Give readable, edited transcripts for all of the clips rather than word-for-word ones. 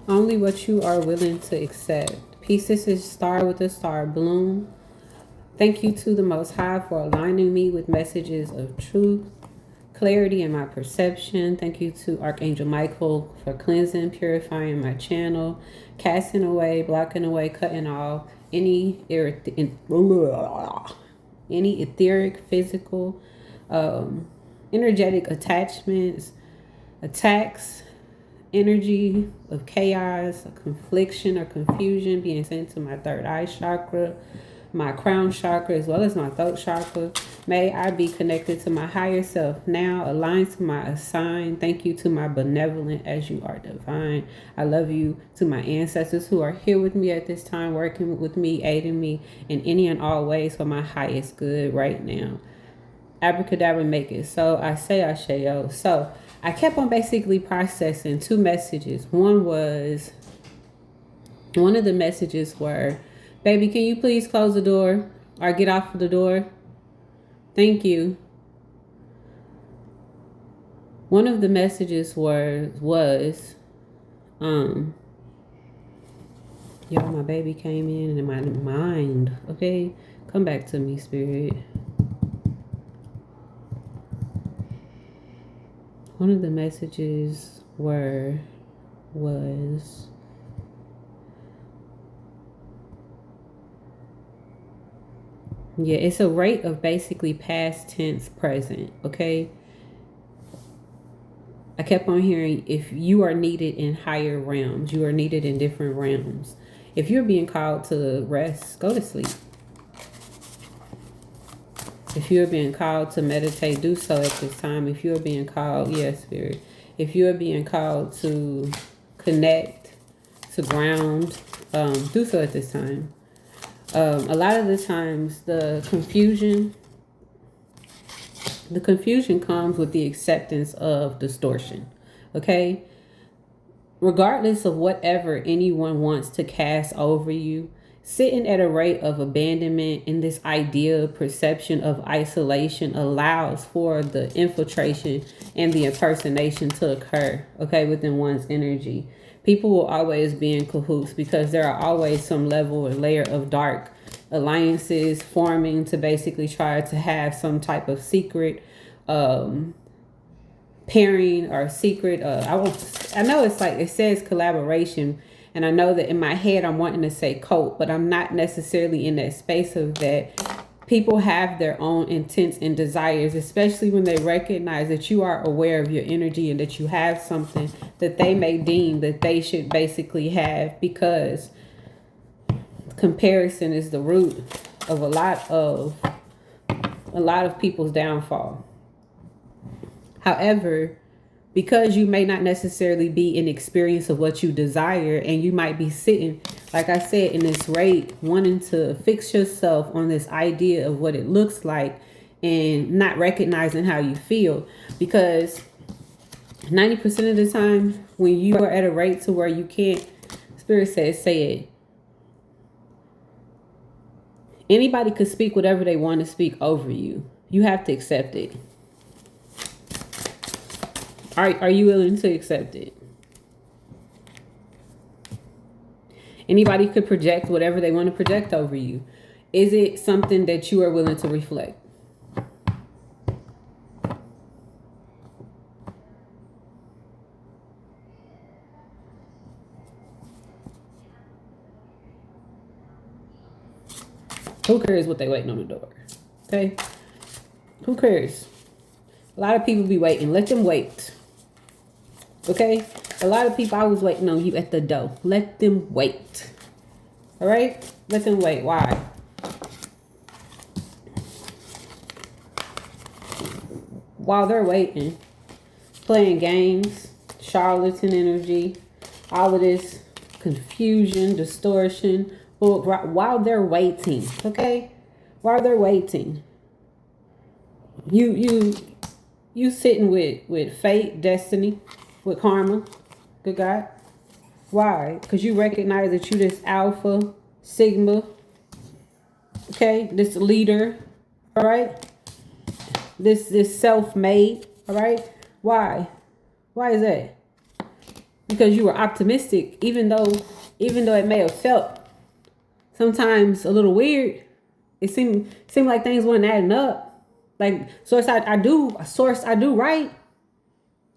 Only what you are willing to accept. Peace, this is Star with a Star Bloom. Thank you to the Most High for aligning me with messages of truth, clarity in my perception. Thank you to Archangel Michael for cleansing, purifying my channel, casting away, blocking away, cutting off any etheric, physical, energetic attachments, attacks, energy of chaos, confliction, or confusion being sent to my third eye chakra, my crown chakra, as well as my throat chakra. May I be connected to my higher self now, aligned to my assign. Thank you to my benevolent as you are divine. I love you to my ancestors who are here with me at this time, working with me, aiding me in any and all ways for my highest good right now. Abracadabra, make it so. I say Asheo. So I kept on basically processing two messages. One of the messages were, baby, can you please close the door or get off of the door? Thank you. One of the messages was y'all, my baby came in my mind. Okay, come back to me, spirit. One of the messages was yeah, it's a rate of basically past tense present, okay? I kept on hearing, if you are needed in higher realms, you are needed in different realms. If you're being called to rest, go to sleep. If you're being called to meditate, do so at this time. If you're being called, yes, spirit. If you're being called to connect, to ground, do so at this time. A lot of the times, the confusion comes with the acceptance of distortion. Okay? Regardless of whatever anyone wants to cast over you, sitting at a rate of abandonment in this idea perception of isolation allows for the infiltration and the impersonation to occur, okay, within one's energy. People will always be in cahoots because there are always some level or layer of dark alliances forming to basically try to have some type of secret pairing or secret. I know it's like it says collaboration, and I know that in my head I'm wanting to say cult, but I'm not necessarily in that space of that. People have their own intents and desires, especially when they recognize that you are aware of your energy and that you have something that they may deem that they should basically have, because comparison is the root of a lot of people's downfall. However, because you may not necessarily be in experience of what you desire, and you might be sitting, like I said, in this rate, wanting to fix yourself on this idea of what it looks like and not recognizing how you feel. Because 90% of the time, when you are at a rate to where you can't, Spirit says, say it. Anybody could speak whatever they want to speak over you. You have to accept it. Are you willing to accept it? Anybody could project whatever they want to project over you. Is it something that you are willing to reflect? Who cares what they waiting on the door? Okay? Who cares? A lot of people be waiting. Let them wait. Okay? A lot of people, I was waiting on you at the door. Let them wait. All right? Let them wait. Why? While they're waiting, playing games, charlatan energy, all of this confusion, distortion, while they're waiting, okay? While they're waiting, you sitting with fate, destiny, with karma. Good God. Why? Because you recognize that you this alpha, sigma, okay? This leader, all right? This self-made, all right? Why? Why is that? because you were optimistic, even though it may have felt sometimes a little weird. It seemed like things weren't adding up. Like, source, I do right.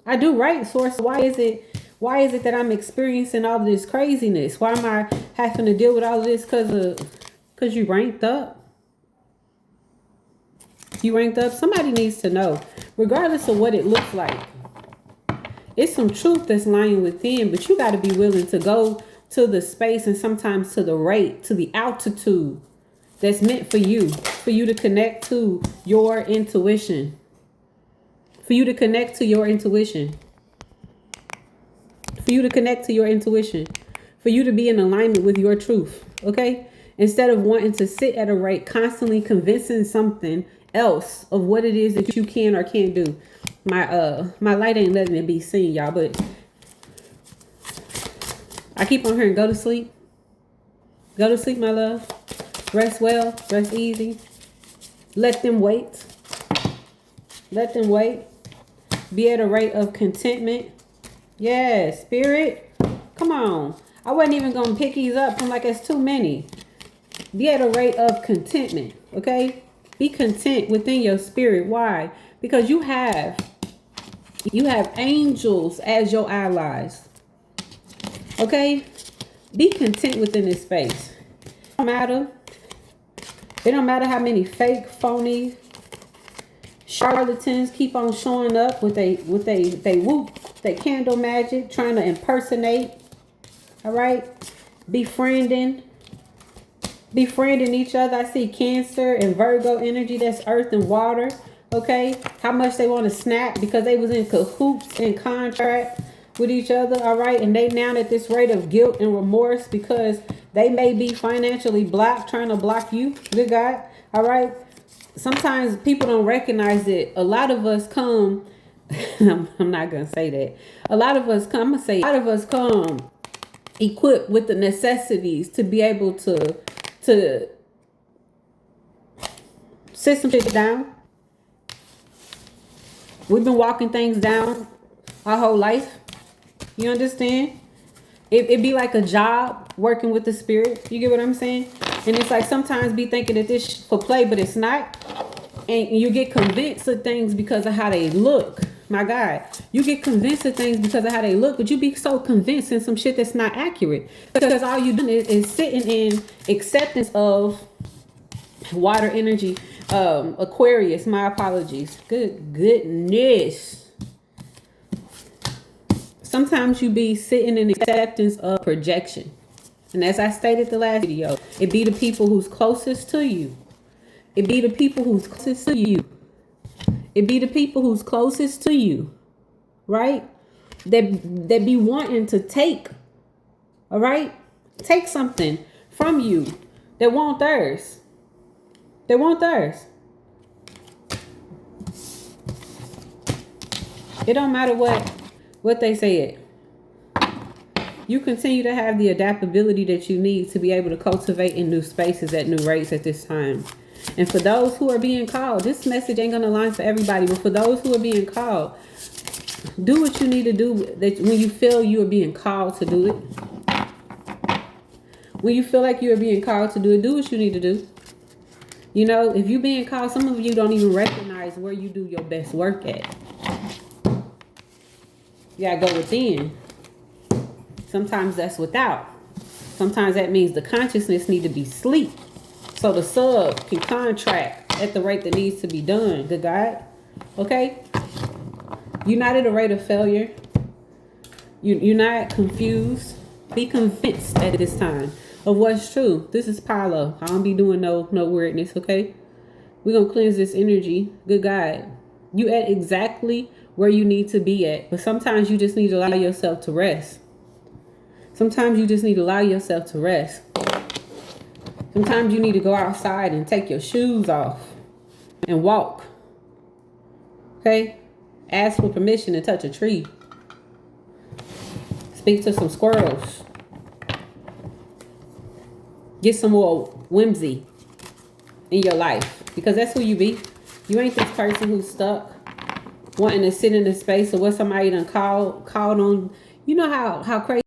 I do right, source. Why is it that I'm experiencing all this craziness? Why am I having to deal with all of this? Because you ranked up. You ranked up. Somebody needs to know, regardless of what it looks like. It's some truth that's lying within, but you got to be willing to go to the space and sometimes to the rate, to the altitude that's meant for you to connect to your intuition. For you to connect to your intuition. For you to connect to your intuition. For you to be in alignment with your truth. Okay? Instead of wanting to sit at a rate, convincing something else of what it is that you can or can't do. My light ain't letting it be seen, y'all, but I keep on hearing, go to sleep. Go to sleep, my love. Rest well, rest easy. Let them wait. Let them wait. Be at a rate of contentment. Yeah, spirit. Come on. I wasn't even going to pick these up. I'm like, it's too many. Be at a rate of contentment, okay? Be content within your spirit. Why? Because you have angels as your allies. Okay? Be content within this space. It don't matter. It don't matter how many fake, phony charlatans keep on showing up with they whoop, they candle magic, trying to impersonate. All right? Befriending each other. I see Cancer and Virgo energy. That's earth and water. Okay, how much they want to snap because they was in cahoots and contract with each other. All right, and they now at this rate of guilt and remorse because they may be financially blocked, trying to block you. Good God. All right. Sometimes people don't recognize it. A lot of us come. I'm not gonna say that. A lot of us come equipped with the necessities to be able to sit some shit down. We've been walking things down our whole life. You understand? It be like a job working with the spirit. You get what I'm saying? And it's like sometimes be thinking that this for play, but it's not. And you get convinced of things because of how they look. My God, you get convinced of things because of how they look, but you be so convinced in some shit that's not accurate. Because all you doing is sitting in acceptance of water energy. Aquarius, my apologies. Goodness. Sometimes you be sitting in acceptance of projection. And as I stated the last video, it be the people who's closest to you. It be the people who's closest to you. It be the people who's closest to you. Right? That be wanting to take. All right? Take something from you that want theirs. They want theirs. It don't matter what they say it. You continue to have the adaptability that you need to be able to cultivate in new spaces at new rates at this time. And for those who are being called, this message ain't gonna align for everybody, but for those who are being called, do what you need to do that when you feel you are being called to do it. When you feel like you are being called to do it, do what you need to do. You know, if you're being called, some of you don't even recognize where you do your best work at. You gotta go within. Sometimes that's without. Sometimes that means the consciousness need to be asleep so the sub can contract at the rate that needs to be done. Good God. Okay? You're not at a rate of failure. You're not confused. Be convinced at this time of what's true. This is Paolo. I don't be doing no weirdness, okay? We're gonna cleanse this energy. Good God. You at exactly where you need to be at. But sometimes you just need to allow yourself to rest. Sometimes you just need to allow yourself to rest. Sometimes you need to go outside and take your shoes off and walk. Okay? Ask for permission to touch a tree. Speak to some squirrels. Get some more whimsy in your life. Because that's who you be. You ain't this person who's stuck wanting to sit in the space of what somebody done called on. You know how crazy